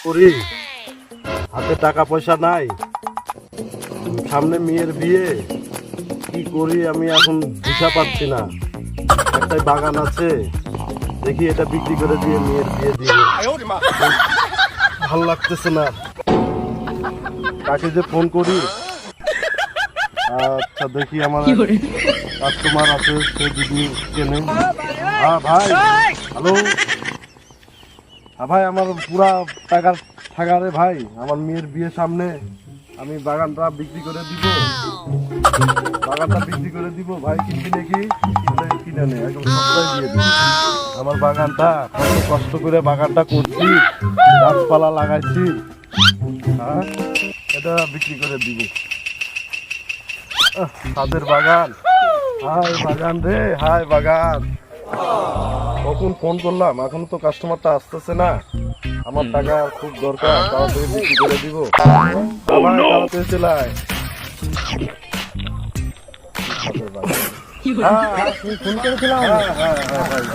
করি, হাতে টাকা পয়সা নাই, সামনে মেয়ের বিয়ে, কি করি আমি এখন দিশা পাচ্ছি না। একটাই বাগান আছে, দেখি এটা বিক্রি করে দিয়ে মেয়ের বিয়ে দিয়ে ভালো লাগতেছে না। কাকে যে ফোন করি, আচ্ছা দেখি আমার কাস্টমার আছে, সে যদি কেনে। হ্যাঁ ভাই, হ্যালো। হ্যাঁ ভাই, আমার পুরা টাকার ঠাগারে ভাই, আমার মেয়ের বিয়ে সামনে, আমি বাগানটা বিক্রি করে দিব, ভাই কিনবি নাকি? কিনে নে, একদম সস্তায় দিয়ে দিবি। আমার বাগানটা কত কষ্ট করে বাগানটা করছি, গাছপালা লাগাইছি, হ্যাঁ এটা বিক্রি করে দিব। তাদের বাগান, হাই বাগান রে, হাই বাগান। কখন ফোন করলাম, এখনো তো কাস্টমারটা আসতেছে না। আমার টাকা খুব দরকার, তাড়াতাড়ি বিক্রি করে দিব। আবার তাড়াতাড়ি চলায়। ফোন করেছিলাম,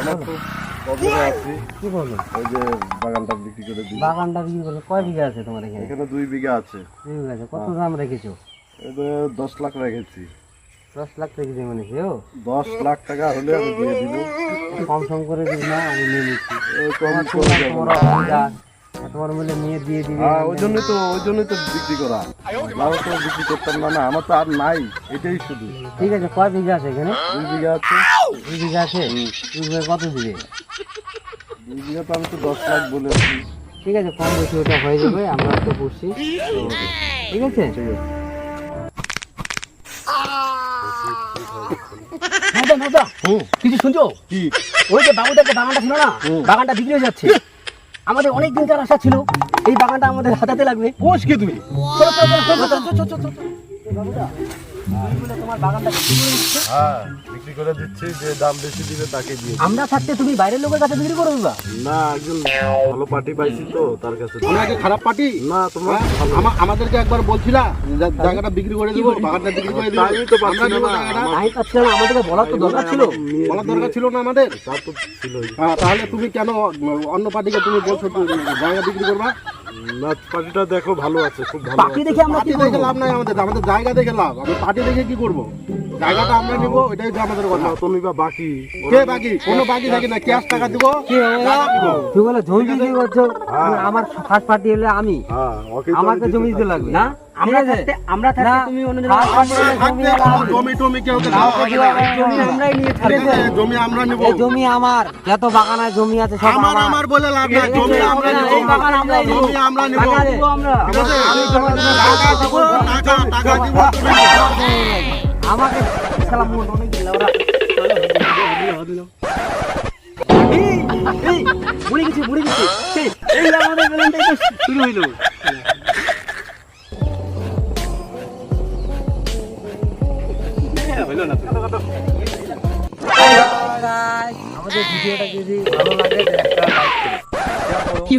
আমার খুব প্রবলেমে আছি। কি বলবেন? ওই যে বাগানটা বিক্রি করে দিই। বাগানটা বিক্রি করলে কয় বিঘা আছে তোমার এখানে? এখানে 2 বিঘা আছে। 2 বিঘা আছে। কত দাম রেখেছো? এটা 10 লাখ রেখেছি। 10 লাখ রেখেছি মানে কেউ? 10 লাখ টাকা হলে আমি দিয়ে দিব। কম সম করে দিন না, আমি নিয়ে নিচ্ছি। তোমার মিলে নিয়ে দিয়ে দিবি। ওই জন্যই তো বিক্রি করা। নাও তো বিক্রি করতাম না, আমার তো আর নাই, এটাই শুধু। ঠিক আছে, কয় বিঘা আছে এখানে? 2 বিঘা আছে। 2 বিঘা আছে? 2 বিঘা কত দিবে? 2 বিঘা তো আমি তো 10 লাখ বলেছি। ঠিক আছে, কম বেশি ওটা হয়ে যাবে, আমরা তো বুঝছি। ঠিক আছে, ঠিক আছে। কিছু শুনছো? কি? ওই যে বাবুদের বাগানটা ছিল না, বাগানটা বিক্রি হয়ে যাচ্ছে। আমাদের অনেক দিন যার আশা ছিল, এই বাগানটা আমাদের হাতাতে লাগবে। কোষ কি তুমি? তোমার বাগানটা হ্যাঁ, বিক্রি করে দিচ্ছি, যে দাম বেশি দিবে তাকে দিয়ে। আমরা থাকতে তুমি বাইরের লোকের কাছে বিক্রি করো না? না, একজন ভালো পার্টি পাইছি তো তার কাছে। আমাকে খারাপ পার্টি না, তোমরা আমাদেরকে একবার বলছিলা জায়গাটা বিক্রি করে দিব, বাগানটা বিক্রি করে দিব। আমি তো পাচ্ছি না। আমি পাচ্ছি না, আমাদেরকে বলার তো দরকার ছিল। বলার দরকার ছিল না আমাদের? তা তো ছিল। হ্যাঁ, তাহলে তুমি কেন অন্য পার্টিকে তুমি বলছো জায়গা বিক্রি করবা? না, পার্টিটা দেখো ভালো আছে, খুব ভালো পার্টি আছে। দেখে আমরা কি পার্টি দেখে লাভ নাই আমাদের, আমাদের জায়গা দেখে লাভ। আমি পার্টি দেখে কি করব? জায়গাটা আমরা নিব, এটাই তো আমাদের কথা। তুমি বা বাকি কে বাকি? কোনো বাকি থাকে না, ক্যাশ টাকা দিব। তুই বলে জমি দিতে বলছো, আমার ফার্স্ট পার্টি হলে আমি, হ্যাঁ, ওকে আমাকে জমি দিতে লাগবে না? আমরা থাকতে তুমি অন্য জমি টমি কেউ দাও হবে না। জমি আমরাই নিয়ে থাকবো। জমি আমরা নিব। এই জমি আমার, যত বাগানে জমি আছে সব আমার আমার বলে লাভ নাই, জমি আমরা নিব। এই বাগান আমরাই নিব। জমি আমরা নিব। টাকা দিব আমরা। ঠিক আছে? আমি জমা দেব, টাকা দিব, টাকা দিব। আমাকে সালাম মন অনেক দিলা ওরা। এই বুড়ি গেছে এই আমাদের বেলানটাই তো শুরু হইলো। আমাদের ভিডিওটা যদি ভালো লাগে একটা লাইক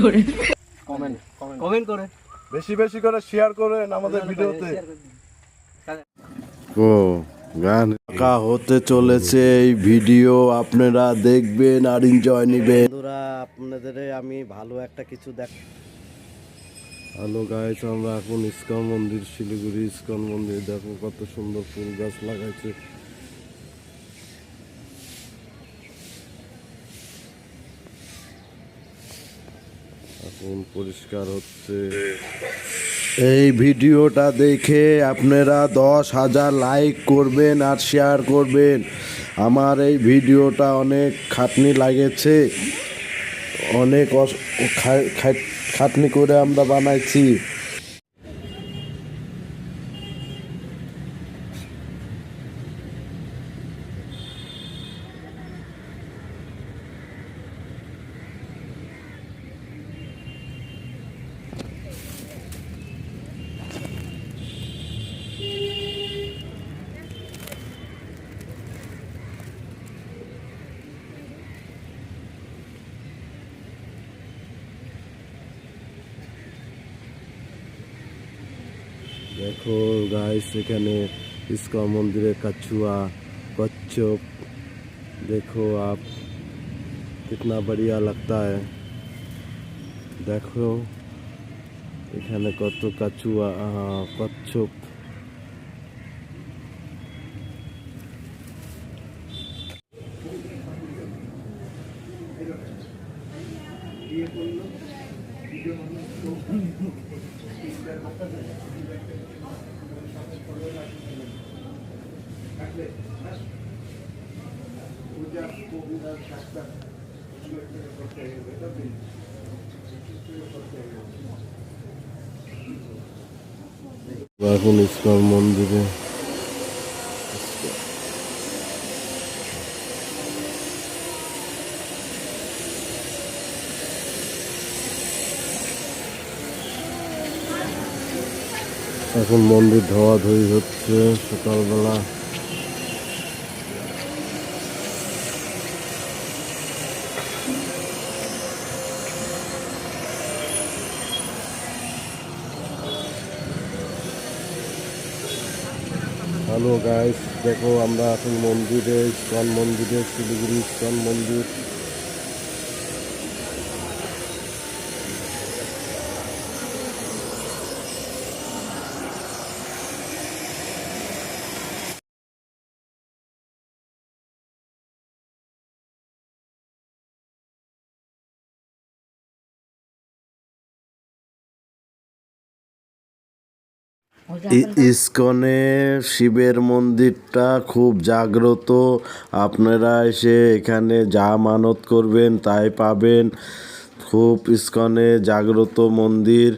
করে, কমেন্ট করে, বেশি বেশি করে শেয়ার করেন আমাদের ভিডিওতে। ও গান কা হতে চলেছে এই ভিডিও, আপনারা দেখবেন আর এনজয় নেবেন। বন্ধুরা, আপনাদের আমি ভালো একটা কিছু দেখ। হ্যালো গাইস, আমরা এখন ইস্কন মন্দির, শিলিগুড়ি ইস্কন মন্দির। দেখো কত সুন্দর ফুল গাছ লাগাইছে। এখন পরিষ্কার হচ্ছে। এই ভিডিওটা দেখে আপনারা 10,000 লাইক করবেন আর শেয়ার করবেন। আমার এই ভিডিওটা অনেক খাটনি লাগেছে, অনেক খাটনি করে আমরা বানাইছি। देखो गाइस, এখানে ইস্কন মন্দিরের कछुआ कच्छप देखो आप, कितना बढ़िया लगता है। देखो এখানে কত কাচুয়া কচ্ছপ। এখন ইসকন মন্দিরে এখন মন্দির ধোয়াধুয়ি হচ্ছে সকালবেলা। হ্যালো গাইস, দেখো আমরা এখন মন্দিরে, ইসকন মন্দিরে, শিলিগুড়ি ইসকন মন্দির। ইসকনে শিবের মন্দিরটা খুব জাগ্রত। আপনারা এসে এখানে যা মানত করবেন তাই পাবেন। খুব ইসকনে জাগ্রত মন্দির,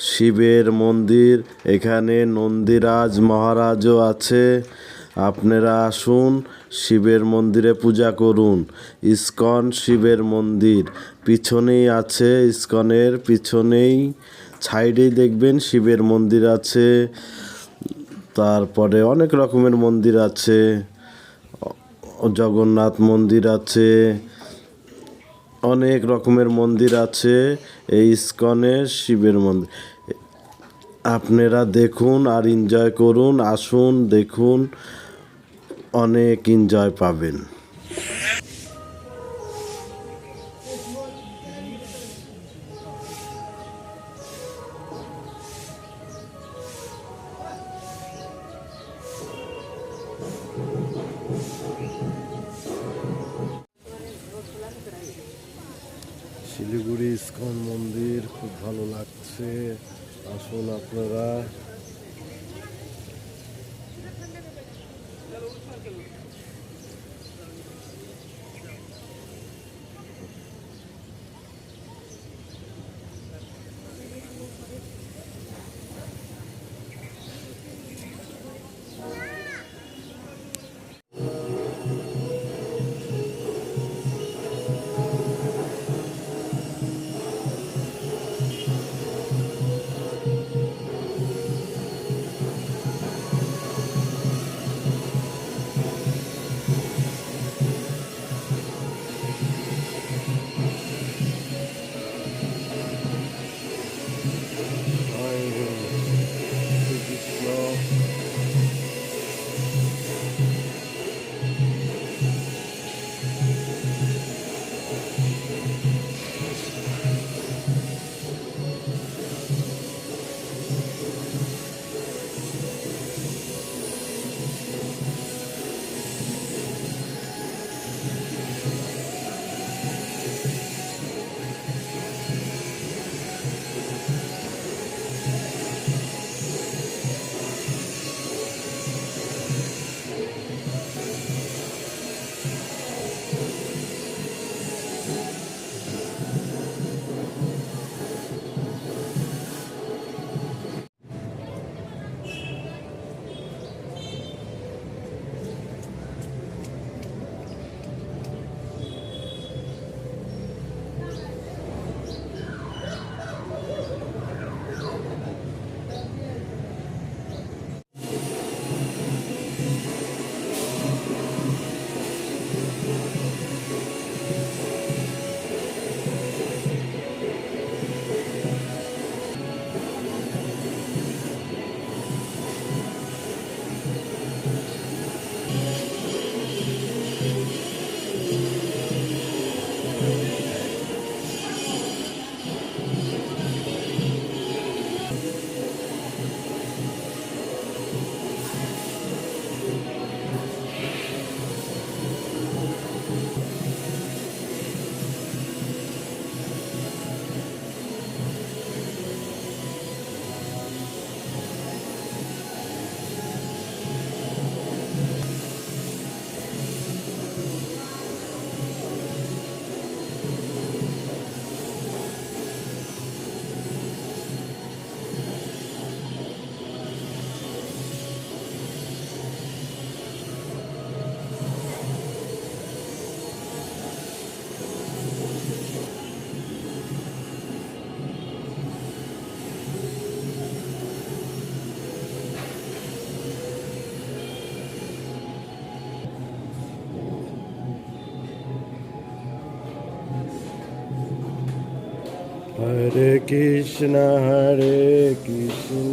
শিবের মন্দির। এখানে নন্দীরাজ মহারাজও আছে। আপনারা আসুন, শিবের মন্দিরে পূজা করুন। ইসকন শিবের মন্দির পিছনেই আছে, ইসকনের পিছনেই সাইডেই দেখবেন শিবের মন্দির আছে। তারপরে অনেক রকমের মন্দির আছে, জগন্নাথ মন্দির আছে, অনেক রকমের মন্দির আছে এই ইসকনের শিবের মন্দির। আপনারা দেখুন আর এনজয় করুন। আসুন, দেখুন, অনেক এনজয় পাবেন। শিলিগুড়ি ইসকন মন্দির খুব ভালো লাগছে। আসুন আপনারা। হরে কৃষ্ণ হরে কৃষ্ণ।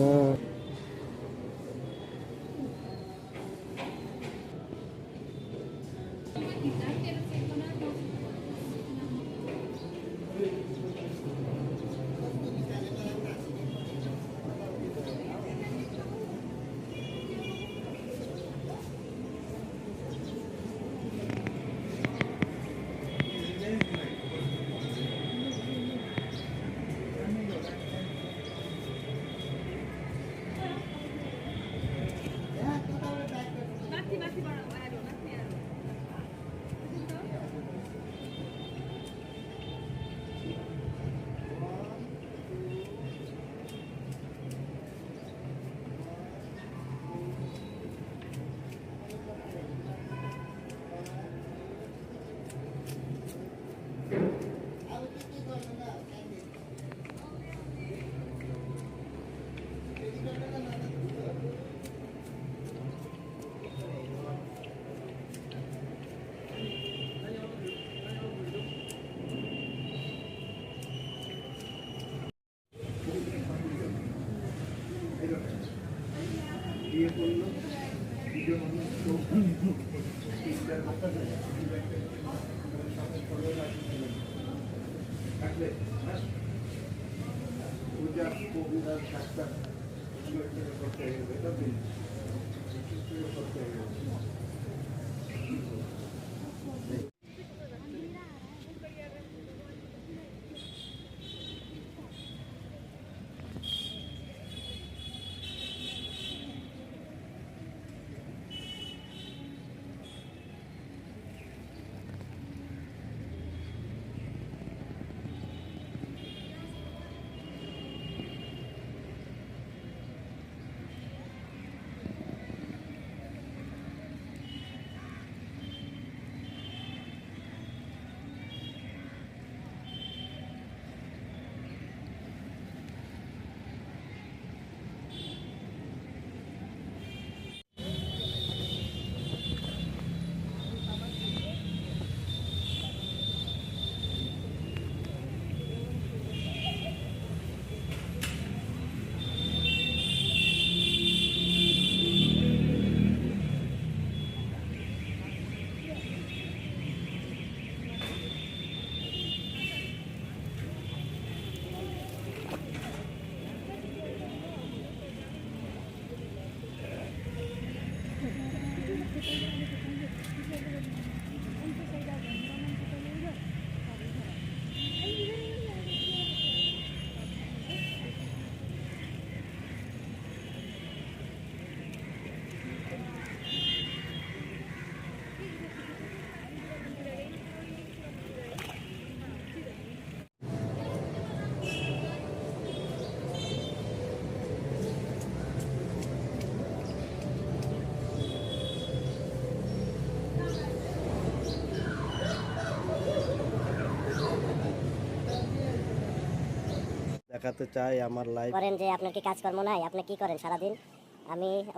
দেখাতে চাই আমার লাইফ। করেন যে আপনার কি কাজকর্ম নাই, আপনি কি করেন সারাদিন?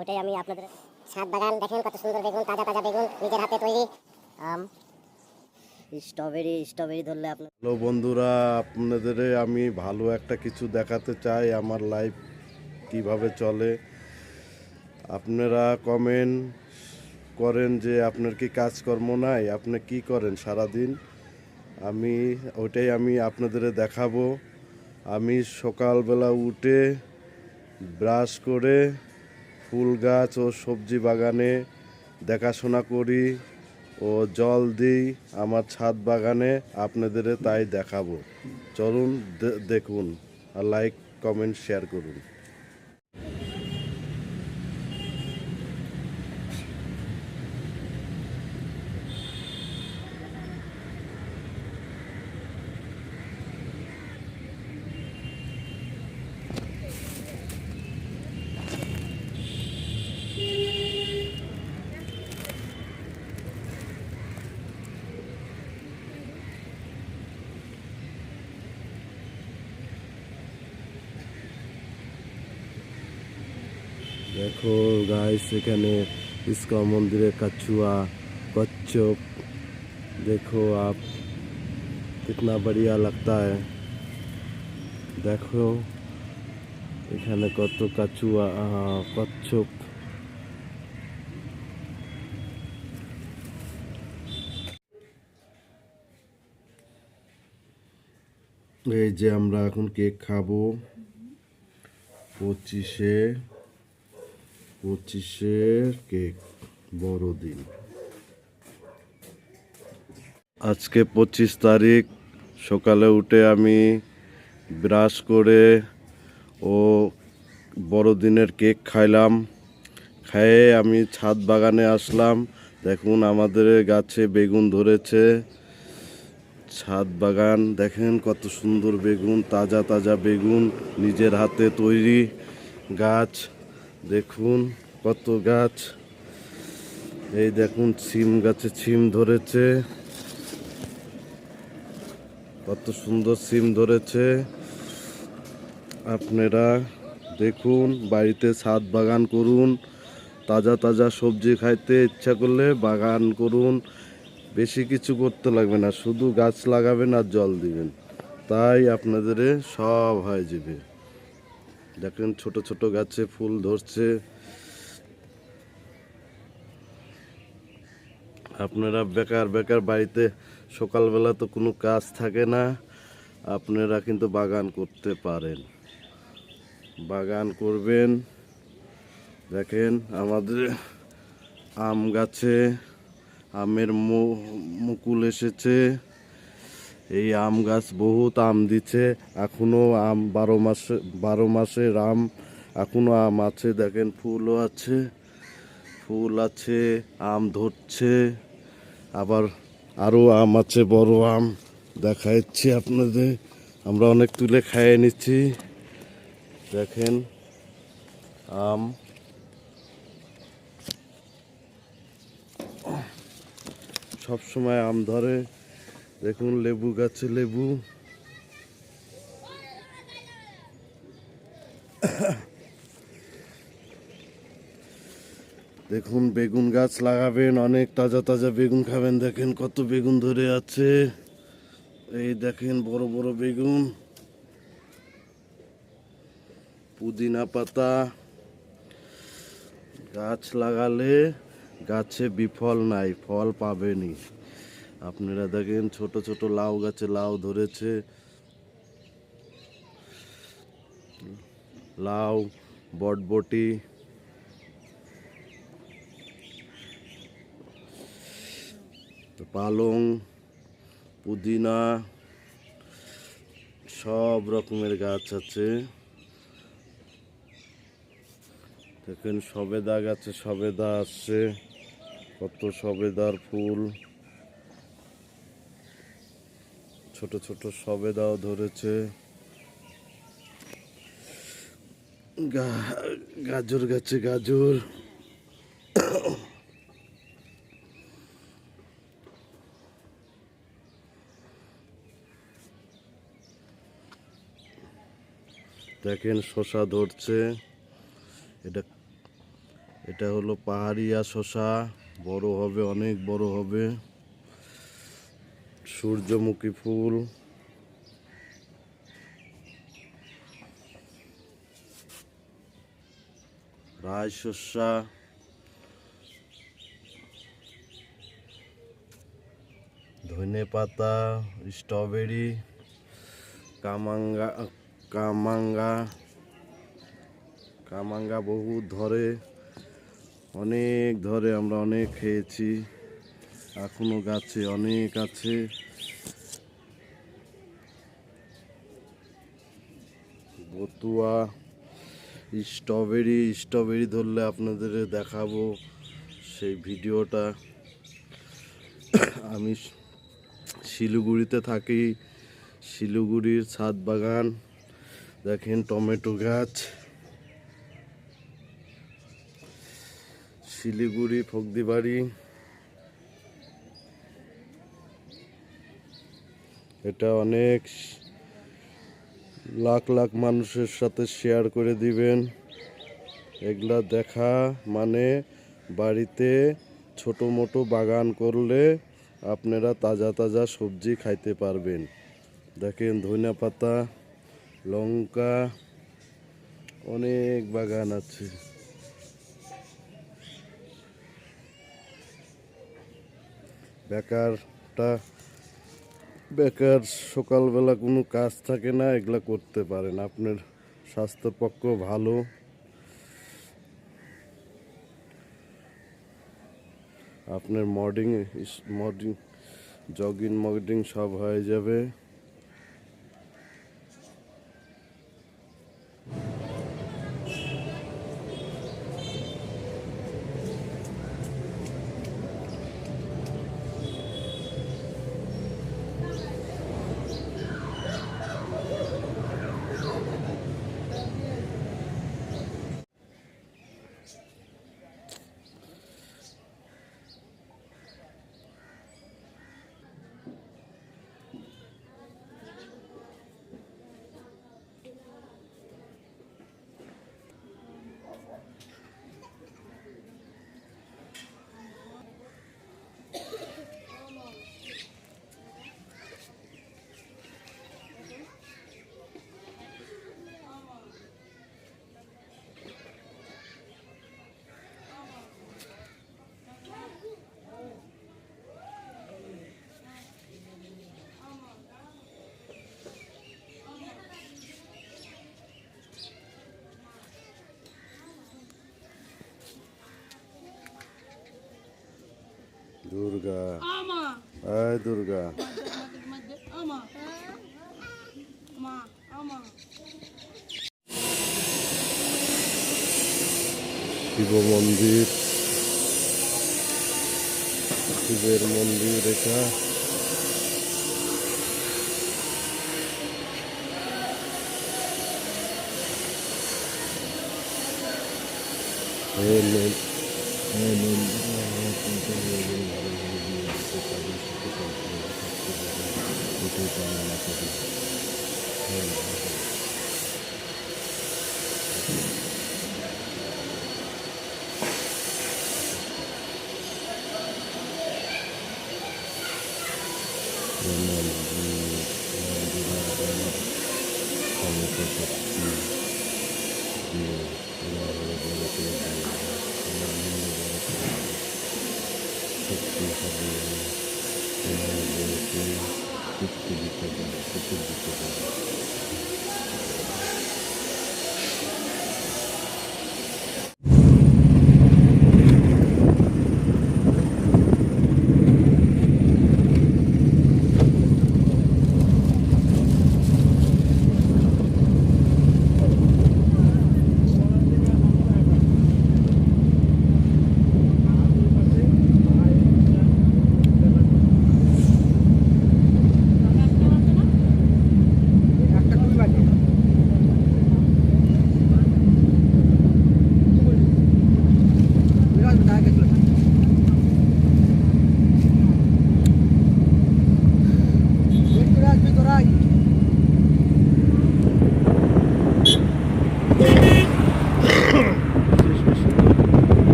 ওটাই আমি আপনাদের ছাদ বাগান দেখেন, কত সুন্দর বেগুন, তাজা তাজা বেগুন নিজের হাতে তৈরি, আম, স্ট্রবেরি ধরলে আপনার। হ্যালো বন্ধুরা, আপনাদের আমি ভালো একটা কিছু দেখাতে চাই আমার লাইফ কিভাবে চলে। আপনারা কমেন্ট করেন যে আপনার কি কাজকর্ম নাই, আপনি কি করেন সারাদিন। ওইটাই আমি আপনাদের দেখাবো। আমি সকালবেলা উঠে ব্রাশ করে ফুল গাছ ও সবজি বাগানে দেখাশোনা করি ও জল দিই আমার ছাদ বাগানে। আপনাদের তাই দেখাবো। চলুন দেখুন আর লাইক কমেন্ট শেয়ার করুন। देखो गाइस, এখানে ইস্কন মন্দিরে कछुआ कच्छप देखो आप, कितना बढ़िया लगता है। দেখো এখানে কত কাচুয়া কচ্ছপ। এই যে আমরা এখন কেক খাবো 25-এ কেক বড়দিন। আজকে 25 তারিখ। সকালে উঠে আমি ব্রাশ করে ও বড়দিনের কেক খাইলাম। খেয়ে আমি ছাদ বাগানে আসলাম। দেখুন আমাদের গাছে বেগুন ধরেছে। ছাদ বাগান দেখেন কত সুন্দর বেগুন, তাজা তাজা বেগুন, নিজের হাতে তৈরি গাছ। দেখুন কত গাছ। এই দেখুন সিম গাছে সিম ধরেছে, কত সুন্দর সিম ধরেছে। আপনারা দেখুন, বাড়িতে ছাদ বাগান করুন। তাজা তাজা সবজি খাইতে ইচ্ছা করলে বাগান করুন। বেশি কিছু করতে লাগবে না, শুধু গাছ লাগাবেন আর জল দিবেন, তাই আপনাদের সব হয়ে যাবে। দেখেন ছোট ছোট গাছে ফুল ধরছে। আপনারা বেকার বেকার বাড়িতে সকালবেলা তো কোনো কাজ থাকে না, আপনারা কিন্তু বাগান করতে পারেন, বাগান করবেন। দেখেন আমাদের আম গাছে আমের মুকুল এসেছে। এই আম গাছ বহুত আম দিচ্ছে, এখনো আম 12 মাসের আম, এখনো আম আছে। দেখেন ফুলও আছে, ফুল আছে, আম ধরছে। আবার আরো আম আছে, বড় আম দেখাচ্ছি আপনাদের। আমরা অনেক তুলে খাইয়ে নিচ্ছি। দেখেন আম, সব সময় আম ধরে। দেখুন লেবু গাছে লেবু। দেখুন বেগুন গাছ লাগাবেন, অনেক তাজা তাজা বেগুন খাবেন। দেখেন কত বেগুন ধরে আছে। এই দেখেন বড় বড় বেগুন। পুদিনা পাতা, গাছ লাগালে গাছে বিফল নাই, ফল পাবেনই। আপনারা দেখেন ছোট ছোট লাউ গাছে লাউ ধরেছে। লাউ, বটবটি, পালং, পুদিনা, সব রকমের গাছ আছে। দেখেন সবেদা গাছে সবেদা আসছে, কত সবেদার ফুল। ছোট ছোট সবেদাও ধরেছে। গাজর গাছে গাজর। দেখেন শশা ধরছে। এটা এটা হলো পাহাড়িয়া শশা, বড় হবে, অনেক বড় হবে। সূর্যমুখী ফুল, রাই শস্যা, ধনে পাতা, স্ট্রবেরি, কামাঙ্গা কামাঙ্গা কামাঙ্গা বহুত ধরে, অনেক ধরে, আমরা অনেক খেয়েছি। এখনো গাছে অনেক আছে। বতুয়া, স্ট্রবেরি ধরলে আপনাদের দেখাবো সেই ভিডিওটা। আমি শিলিগুড়িতে থাকি, শিলিগুড়ির ছাদ বাগান। দেখেন টমেটো গাছ, শিলিগুড়ি ফগদিবাড়ি। এটা অনেক লাখ লাখ মানুষের সাথে শেয়ার করে দিবেন। এগুলা দেখা মানে বাড়িতে ছোট মোটো বাগান করলে আপনারা তাজা তাজা সবজি খাইতে পারবেন। দেখেন ধনিয়া পাতা, লঙ্কা, অনেক বাগান আছে। বেকার সকালবেলা কোনো কাজ থাকে না, এগুলা করতে পারেন, আপনার স্বাস্থ্যের পক্ষে ভালো। আপনার মর্নিং জগিং সব হয়ে যাবে। দুর্গা, আয় দুর্গা, শিব মন্দির, শিবের মন্দির এটা।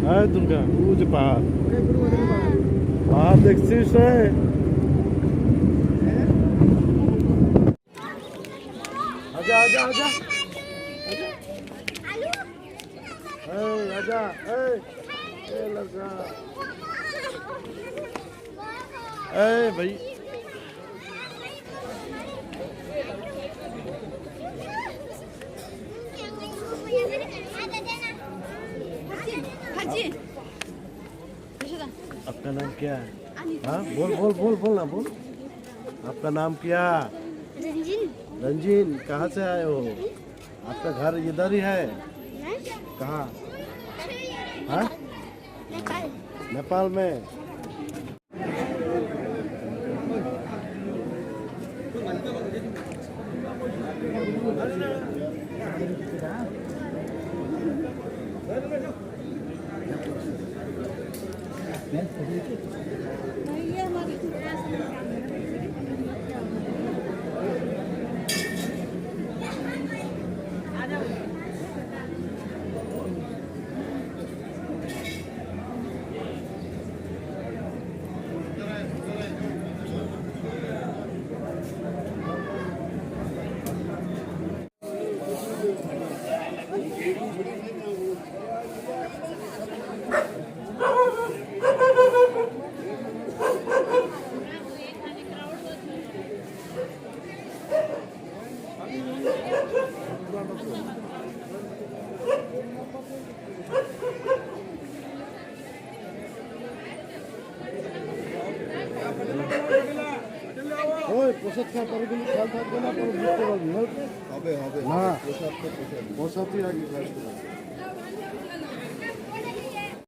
हाय दुर्गा, वो जो पहाड़ देखছিস রে? आजा आजा आजा आजा, ए लड़का, भाई आपका नाम क्या है? हाँ बोल बोल बोल बोल ना बोल। आपका नाम क्या? रंजीन। रंजीन, कहाँ से आए हो? आपका घर इधर ही है? कहाँ? हाँ? नेपाल। नेपाल में। ওই প্রসাদ খাওয়ার পরে কিন্তু খেয়াল থাকবে না, পরে বুঝতে পারবি। হবে না প্রসাদ, প্রসাদই আগে খাস।